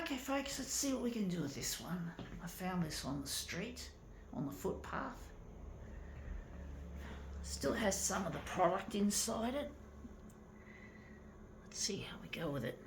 Okay, folks, let's see what we can do with this one. I found this on the street, on the footpath. Still has some of the product inside it. Let's see how we go with it.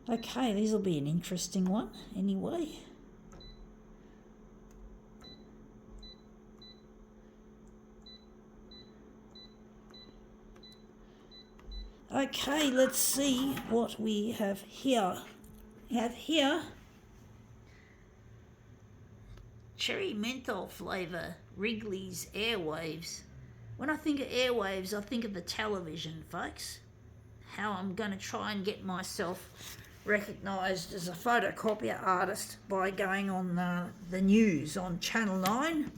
Okay, this will be an interesting one anyway. Okay, let's see what we have here. We have here cherry menthol flavour, Wrigley's Airwaves. When I think of Airwaves, I think of the television, folks. How I'm going to try and get myself recognised as a photocopier artist by going on the news on Channel 9.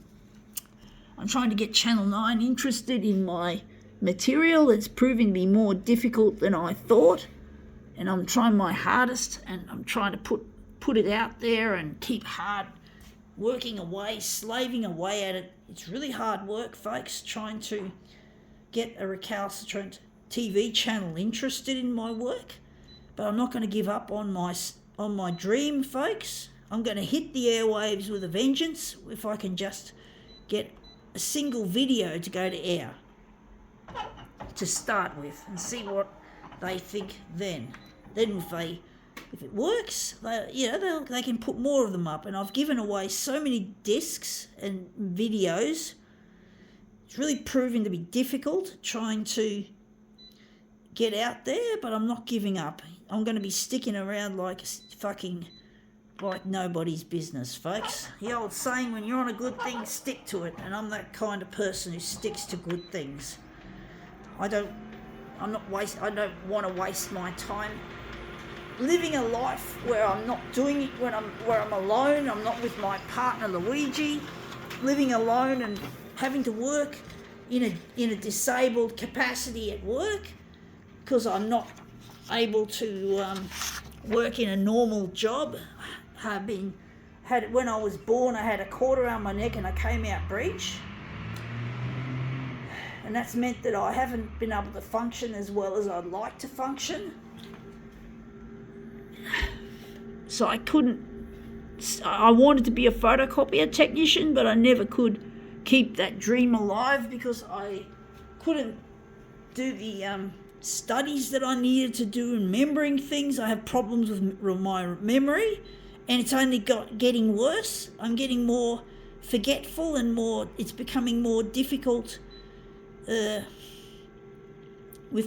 I'm trying to get Channel 9 interested in my material. It's proving to be more difficult than I thought, and I'm trying my hardest, and I'm trying to put it out there and keep hard working away, slaving away at it. It's really hard work, folks, trying to get a recalcitrant TV channel interested in my work. But I'm not going to give up on my dream, folks. I'm going to hit the airwaves with a vengeance if I can just get a single video to go to air to start with, and see what they think then. Then if it works, they can put more of them up. And I've given away so many discs and videos. It's really proving to be difficult trying to get out there, but I'm not giving up. I'm going to be sticking around like nobody's business, folks. The old saying, when you're on a good thing, stick to it. And I'm that kind of person who sticks to good things. I don't want to waste my time living a life where I'm not doing it where I'm alone. I'm not with my partner Luigi, living alone and having to work in a disabled capacity at work because I'm not able to work in a normal job. When I was born, I had a cord around my neck and I came out breech, and that's meant that I haven't been able to function as well as I'd like to function. So I wanted to be a photocopier technician, but I never could keep that dream alive because I couldn't do the studies that I needed to do in remembering things. I have problems with my memory, and it's only getting worse. I'm getting more forgetful and it's becoming more difficult with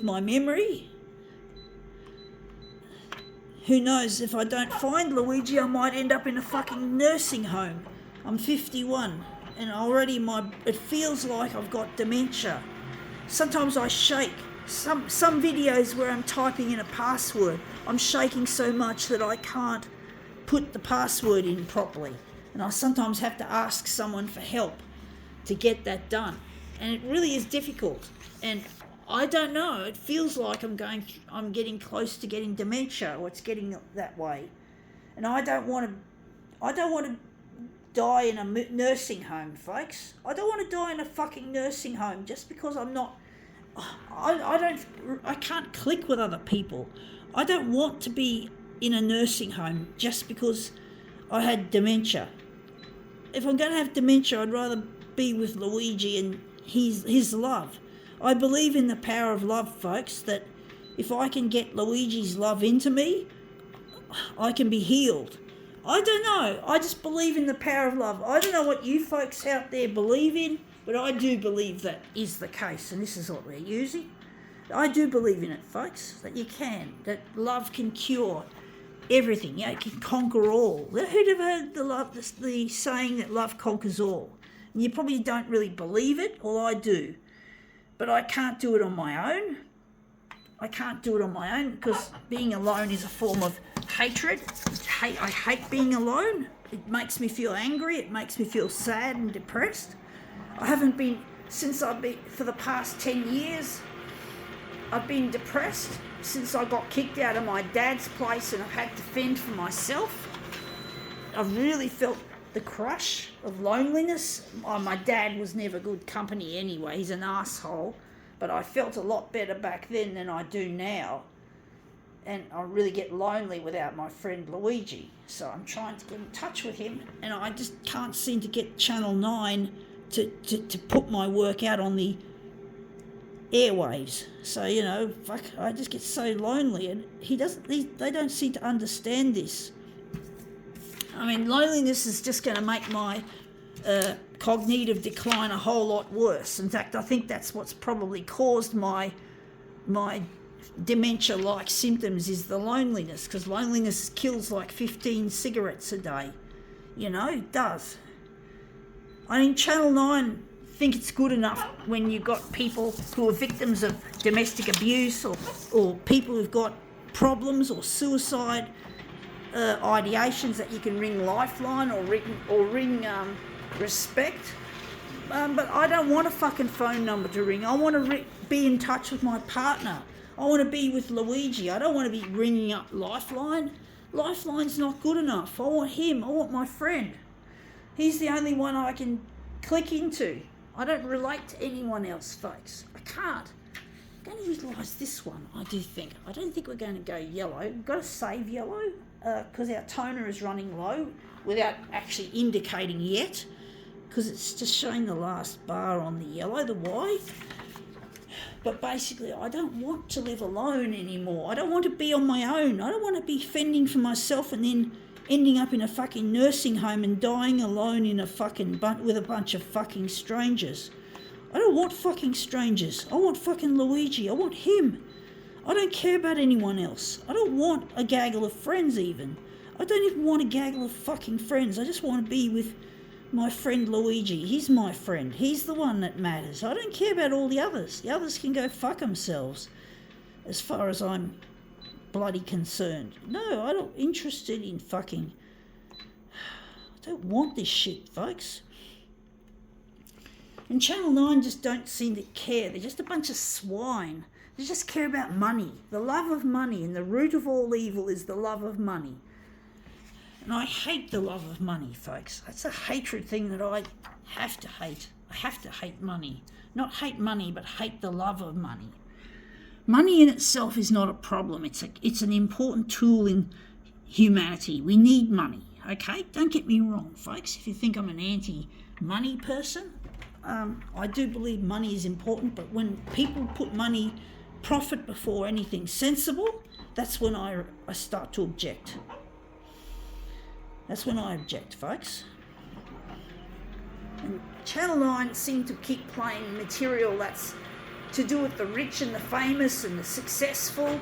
my memory. Who knows, if I don't find Luigi, I might end up in a fucking nursing home. I'm 51 and already it feels like I've got dementia. Sometimes I shake. Some videos where I'm typing in a password, I'm shaking so much that I can't put the password in properly. And I sometimes have to ask someone for help to get that done. And it really is difficult. And I don't know, it feels like I'm getting close to getting dementia, or it's getting that way. And I don't want to die in a nursing home, folks. I don't want to die in a fucking nursing home just because I'm not... I can't click with other people. I don't want to be in a nursing home just because I had dementia. If I'm going to have dementia, I'd rather be with Luigi and his love. I believe in the power of love, folks, that if I can get Luigi's love into me, I can be healed. I don't know. I just believe in the power of love. I don't know what you folks out there believe in, but I do believe that is the case, and this is what we're using. I do believe in it, folks, that you can, that love can cure everything. Yeah, it can conquer all. Who'd have heard the saying that love conquers all? And you probably don't really believe it, or I do. But I can't do it on my own. I can't do it on my own because being alone is a form of hatred. I hate being alone. It makes me feel angry. It makes me feel sad and depressed. I haven't been, for the past 10 years, I've been depressed since I got kicked out of my dad's place and I've had to fend for myself. I've really felt the crush of loneliness. My dad was never good company anyway. He's an asshole. But I felt a lot better back then than I do now. And I really get lonely without my friend Luigi. So I'm trying to get in touch with him. And I just can't seem to get Channel 9 to put my work out on the airwaves. So, I just get so lonely. And they don't seem to understand this. I mean, loneliness is just going to make my cognitive decline a whole lot worse. In fact, I think that's what's probably caused my dementia-like symptoms is the loneliness, because loneliness kills like 15 cigarettes a day. It does. I mean, Channel 9 think it's good enough when you've got people who are victims of domestic abuse or people who've got problems or suicide ideations that you can ring Lifeline or ring Respect, but I don't want a fucking phone number to ring. I want to be in touch with my partner. I want to be with Luigi. I don't want to be ringing up Lifeline. Lifeline's not good enough. I want him. I want my friend. He's the only one I can click into. I don't relate to anyone else, folks. I can't. I'm going to utilise this one, I do think. I don't think we're going to go yellow. We've got to save yellow because our toner is running low without actually indicating yet, because it's just showing the last bar on the yellow, the Y. But basically, I don't want to live alone anymore. I don't want to be on my own. I don't want to be fending for myself and then ending up in a fucking nursing home and dying alone in a fucking with a bunch of fucking strangers. I don't want fucking strangers. I want fucking Luigi. I want him. I don't care about anyone else. I don't want a gaggle of friends even. I don't even want a gaggle of fucking friends. I just want to be with my friend Luigi. He's my friend. He's the one that matters. I don't care about all the others. The others can go fuck themselves as far as I'm bloody concerned. No, I'm not interested in fucking... I don't want this shit, folks. And Channel 9 just don't seem to care. They're just a bunch of swine. They just care about money. The love of money, and the root of all evil is the love of money. And I hate the love of money, folks. That's a hatred thing that I have to hate. I have to hate money. Not hate money, but hate the love of money. Money in itself is not a problem. It's an important tool in humanity. We need money, okay? Don't get me wrong, folks. If you think I'm an anti-money person, I do believe money is important, but when people put profit before anything sensible, that's when I start to object. That's when I object, folks. And Channel 9 seem to keep playing material that's to do with the rich and the famous and the successful.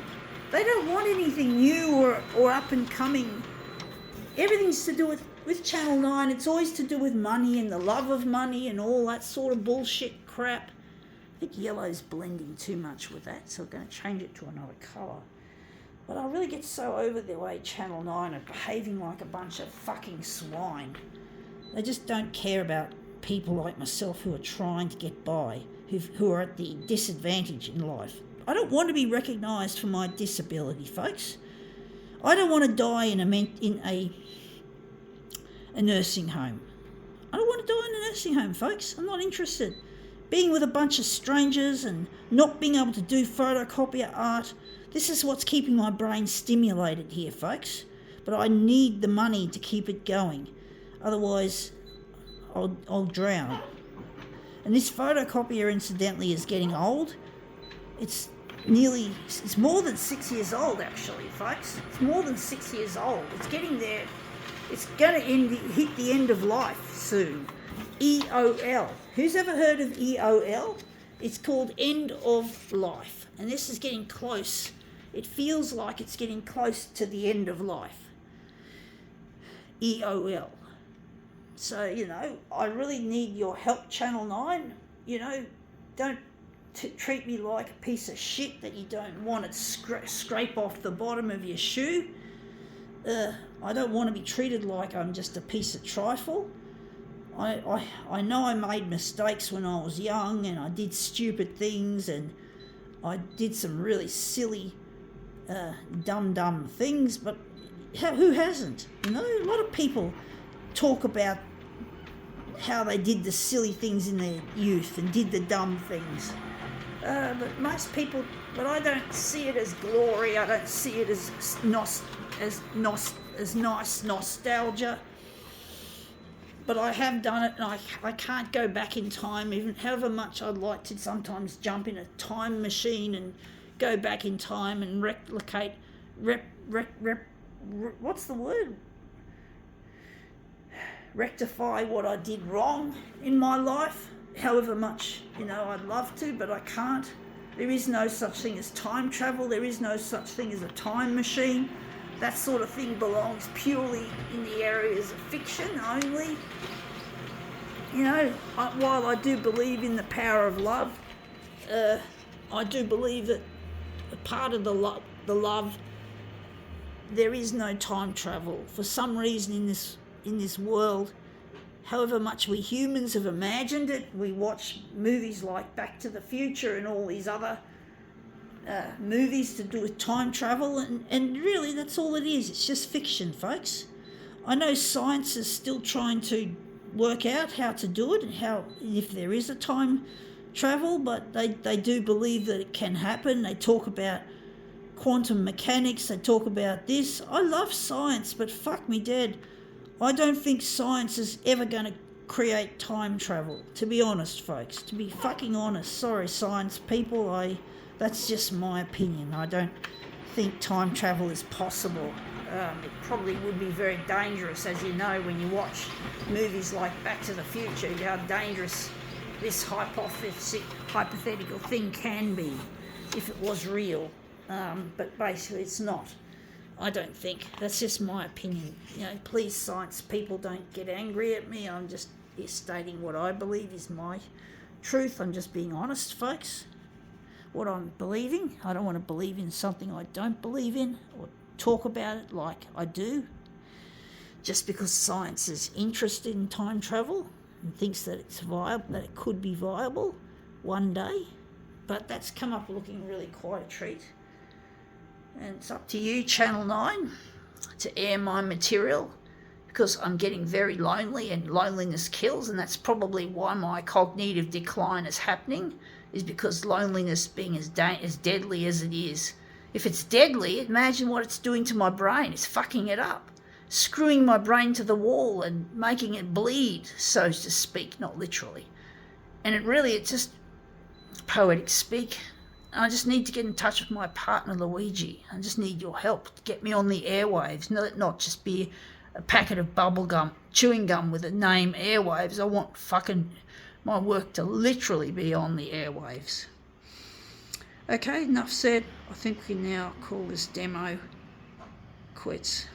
They don't want anything new or up and coming. Everything's to do with Channel 9. It's always to do with money and the love of money and all that sort of bullshit crap. I think yellow's blending too much with that, so I'm going to change it to another colour. But I really get so over the way Channel 9 are behaving like a bunch of fucking swine. They just don't care about people like myself who are trying to get by, who are at the disadvantage in life. I don't want to be recognised for my disability, folks. I don't want to die in a nursing home. I don't want to die in a nursing home, folks. I'm not interested. Being with a bunch of strangers and not being able to do photocopier art, this is what's keeping my brain stimulated here, folks. But I need the money to keep it going. Otherwise, I'll drown. And this photocopier, incidentally, is getting old. It's it's more than 6 years old actually, folks. It's more than 6 years old. It's getting there. It's going to hit the end of life soon. EOL. Who's ever heard of EOL? It's called end of life. And this is getting close. It feels like it's getting close to the end of life. EOL. So, I really need your help, Channel 9. Don't treat me like a piece of shit that you don't want to scrape off the bottom of your shoe. I don't want to be treated like I'm just a piece of trifle. I know I made mistakes when I was young, and I did stupid things, and I did some really silly, dumb things, but who hasn't? A lot of people talk about how they did the silly things in their youth and did the dumb things. But most people, I don't see it as glory. I don't see it as nice nostalgia. But I have done it, and I can't go back in time, even however much I'd like to sometimes jump in a time machine and go back in time and replicate, what's the word? Rectify what I did wrong in my life, however much, I'd love to, but I can't. There is no such thing as time travel. There is no such thing as a time machine. That sort of thing belongs purely in the areas of fiction only. While I do believe in the power of love, I do believe that a part of the love, there is no time travel. For some reason in this world, however much we humans have imagined it, we watch movies like Back to the Future and all these other movies to do with time travel, and really that's all it is. It's just fiction, folks. I know science is still trying to work out how to do it and if there is a time travel, but they do believe that it can happen. They talk about quantum mechanics, they talk about this. I love science, but fuck me dead, I don't think science is ever going to create time travel, to be honest, folks. To be fucking honest. Sorry, science people, that's just my opinion. I don't think time travel is possible. It probably would be very dangerous, as you know, when you watch movies like Back to the Future, how dangerous this hypothetical thing can be if it was real. But basically it's not. I don't think. That's just my opinion. Please, science people, don't get angry at me. I'm just stating what I believe is my truth. I'm just being honest, folks. What I'm believing. I don't want to believe in something I don't believe in or talk about it like I do. Just because science is interested in time travel and thinks that it's viable, that it could be viable one day. But that's come up looking really quite a treat. And it's up to you, Channel 9, to air my material, because I'm getting very lonely and loneliness kills, and that's probably why my cognitive decline is happening, is because loneliness being as deadly as it is. If it's deadly, imagine what it's doing to my brain. It's fucking it up, screwing my brain to the wall and making it bleed, so to speak, not literally. And it's just poetic speak. I just need to get in touch with my partner, Luigi. I just need your help to get me on the airwaves, not just be a packet of chewing gum with the name Airwaves. I want fucking my work to literally be on the airwaves. Okay, enough said. I think we can now call this demo quits.